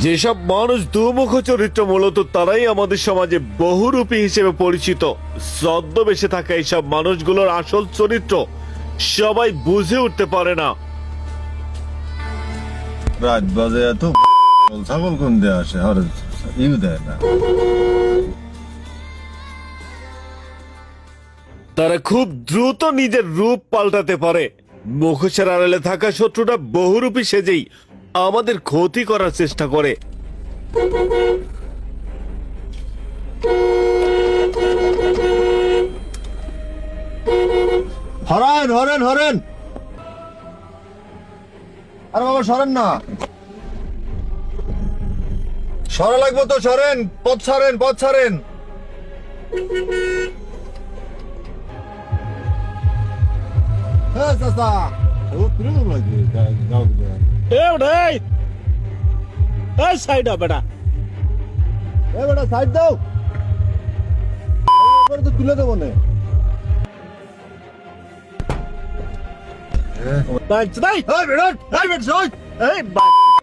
যেসব মানুষ দুমুখ চরিত্র মূলত তারাই আমাদের সমাজে বহুরূপী হিসেবে পরিচিত। ছদ্মবেশে থাকা এইসব মানুষগুলোর আসল চরিত্র সবাই বুঝে উঠতে পারে না। রাত বাজে এত ছাগল কোন দিয়ে আসে আর ইউ দেয় না। তারা খুব দ্রুত নিজের রূপ পাল্টাতে পারে। মুখোশের আড়ালে থাকা শত্রুটা বহুরূপী সেজেই আমাদের ক্ষতি করার চেষ্টা করে। হরেন হরেন হরেন, আরে বাবা সরেন না, সরা লাগবো তো, সরেন, পথ ছাড়েন, পথ ছাড়েন। হ্যাঁ চাচা, ও কিরকম লাগবে গাও দিলে? সাইড বেটা, এ বেটা সাইড দাও, করে তো তুলে দেবো না।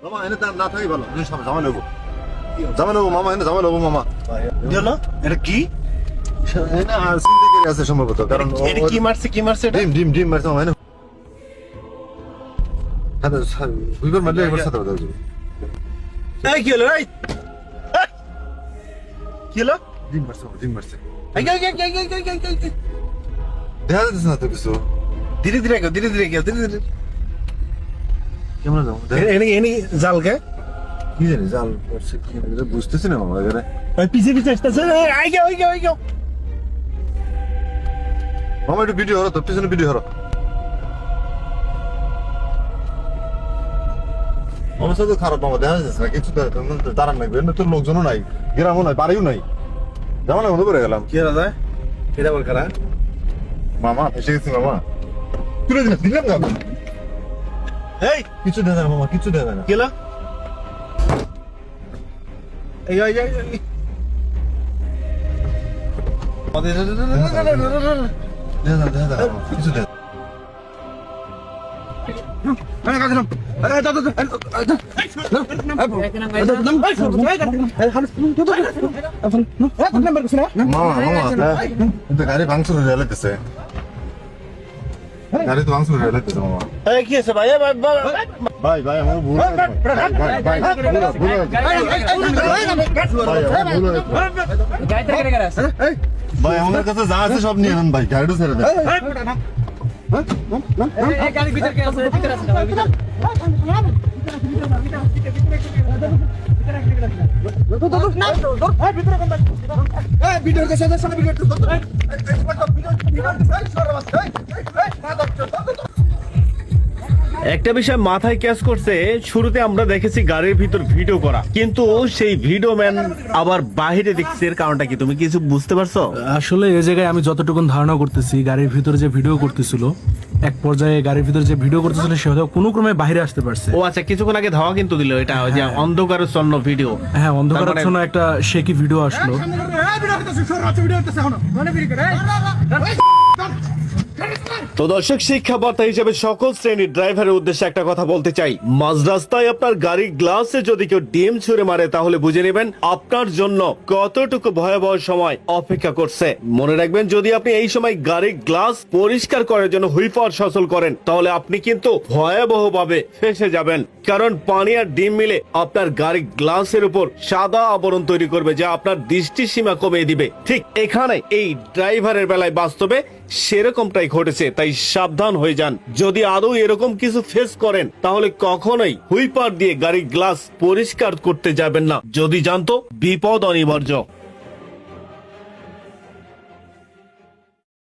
মামা এনে না থাকি ভালো, জামা নেবো, জামা নেবো মামা, এনে জামা নেবো মামা। এটা কি আছে সম্ভবত, কারণ কি মারছে ডিম ডিম ডিম মারছে মামা। এনে দুইবার মারলে একবার সাথে কথা বলবো। কি হলো? কি হলো? ডিম মারছে মামা, ডিম মারছে। এই দেখা যাচ্ছে না তো কিছু। ধীরে ধীরে কেউ, ধীরে ধীরে কেউ, ধীরে ধীরে। কেমন যাবো এনে জালকে কি জানি জাল করছে কি বুঝতেছি না মামা। এখানে পিছে পিছে আসতেছে। মামা একটু ভিডিও হলো তো, পিছনে ভিডিও হলো। অবস্থা তো খারাপ মামা, দেখা যাচ্ছে না কিছু, দাঁড়ান লাগবে, তোর লোকজনও নাই, গ্রামও নাই, বাড়িও নাই, জামা না বন্ধ করে গেলাম। কি হলো? এটা বল কারা মামা ফেসে গেছি মামা, তুলে দিলাম না। এই কিছু দেখা যায় না মামা, কিছু দেখা যায় না। কি হলো? দেখা যায় মামা, কিছু দেখা মামা। গাড়ি ভাঙচুর হয়ে লাগতেছে, গাড়ি তো ভাঙচুর হয়ে লাগতেছে মামা। কি আছে ভাই? ভাই ভাই আমার ভুল হয়েছে, ভাই ভাই ভুল হয়েছে, ভাই আমার কাছে যা আছে সব নিয়ে নেন ভাই, গাড়িটা ছেড়ে দেন। একটা বিষয় মাথায় ক্যাচ করছে, শুরুতে আমরা দেখেছি গাড়ির ভিতর ভিডিও করা, কিন্তু সেই ভিডিও ম্যান আবার বাহিরে দেখছে। এর কারণটা কি তুমি কিছু বুঝতে পারছো? আসলে এই জায়গায় আমি যতটুকু ধারণা করতেছি, গাড়ির ভিতরে যে ভিডিও করতেছিল, এক পর্যায়ে গাড়ির ভিতরে যে ভিডিও করতেছিল সে হয়তো কোনো ক্রমে বাইরে আসতে পারছে। ও আচ্ছা, কিছুক্ষণ আগে ধাওয়া কিন্তু দিল, এটা ওই যে অন্ধকারাচ্ছন্ন ভিডিও। হ্যাঁ, অন্ধকারাচ্ছন্ন একটা শেকি ভিডিও আসলো। তো দর্শক, শিক্ষা বার্তা হিসেবে সকল শ্রেণীর ড্রাইভারের উদ্দেশ্যে একটা কথা বলতে চাই। মাঝ রাস্তায় আপনার গাড়ির গ্লাসে যদি কেউ ডিম ছুঁড়ে মারে, তাহলে বুঝে নেবেন আপনার জন্য কতটুকু ভয়াবহ সময় অপেক্ষা করছে। মনে রাখবেন, যদি আপনি এই সময় গাড়ির গ্লাস পরিষ্কার করার জন্য হুইপার সচল করেন, তাহলে আপনি কিন্তু ভয়াবহভাবে ফেঁসে যাবেন। কারণ পানি আর ডিম মিলে আপনার গাড়ির গ্লাসের উপর সাদা আবরণ তৈরি করবে, যা আপনার দৃষ্টিসীমা কমিয়ে দিবে। ঠিক এখানে এই ড্রাইভারের বেলায় বাস্তবে সেরকমটাই ঘটেছে, তাই সাবধান হয়ে যান। যদি আদৌ এরকম কিছু ফেস করেন, তাহলে কখনোই হুইপার দিয়ে গাড়ির গ্লাস পরিষ্কার করতে যাবেন না। যদি জানতো, বিপদ অনিবার্য।